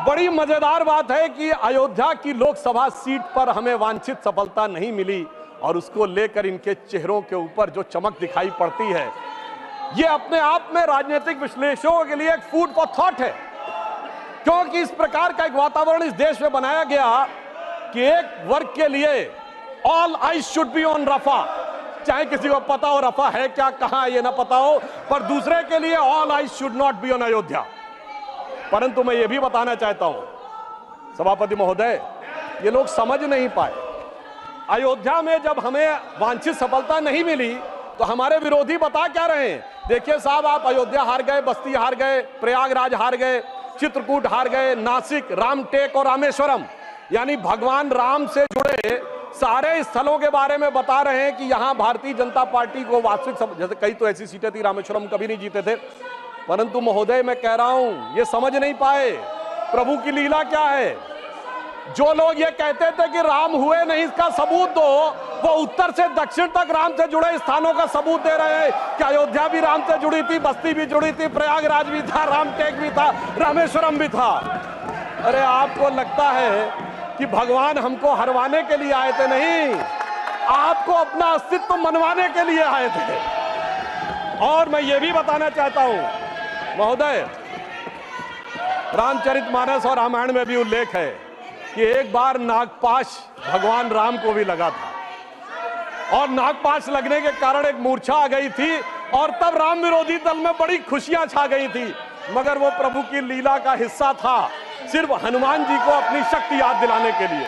बड़ी मजेदार बात है कि अयोध्या की लोकसभा सीट पर हमें वांछित सफलता नहीं मिली और उसको लेकर इनके चेहरों के ऊपर जो चमक दिखाई पड़ती है, ये अपने आप में राजनीतिक विश्लेषकों के लिए एक फूड फॉर थॉट है। क्योंकि इस प्रकार का एक वातावरण इस देश में बनाया गया कि एक वर्ग के लिए all eyes should be on Rafah, चाहे किसी को पता हो रफा है क्या, कहां ये ना पता हो, पर दूसरे के लिए all eyes should not be on Ayodhya. परंतु मैं ये भी बताना चाहता हूं सभापति महोदय, ये लोग समझ नहीं पाए। अयोध्या में जब हमें वांछित सफलता नहीं मिली तो हमारे विरोधी बता क्या रहे हैं? देखिए साहब, आप अयोध्या हार गए, बस्ती हार गए, प्रयागराज हार गए, चित्रकूट हार गए, नासिक, रामटेक और रामेश्वरम, यानी भगवान राम से जुड़े सारे स्थलों के बारे में बता रहे हैं कि यहां भारतीय जनता पार्टी को वास्तविक, जैसे कई तो ऐसी सीटें थी, रामेश्वरम कभी नहीं जीते थे। परंतु महोदय मैं कह रहा हूं, ये समझ नहीं पाए प्रभु की लीला क्या है। जो लोग ये कहते थे कि राम हुए नहीं, इसका सबूत दो, वो उत्तर से दक्षिण तक राम से जुड़े स्थानों का सबूत दे रहे हैं कि अयोध्या भी राम से जुड़ी थी, बस्ती भी जुड़ी थी, प्रयागराज भी था, रामटेक भी था, रामेश्वरम भी था। अरे आपको लगता है कि भगवान हमको हरवाने के लिए आए थे? नहीं, आपको अपना अस्तित्व मनवाने के लिए आए थे। और मैं ये भी बताना चाहता हूं महोदय, रामचरितमानस और रामायण में भी उल्लेख है कि एक बार नागपाश भगवान राम को भी लगा था और नागपाश लगने के कारण एक मूर्छा आ गई थी और तब राम विरोधी दल में बड़ी खुशियां छा गई थी, मगर वो प्रभु की लीला का हिस्सा था, सिर्फ हनुमान जी को अपनी शक्ति याद दिलाने के लिए।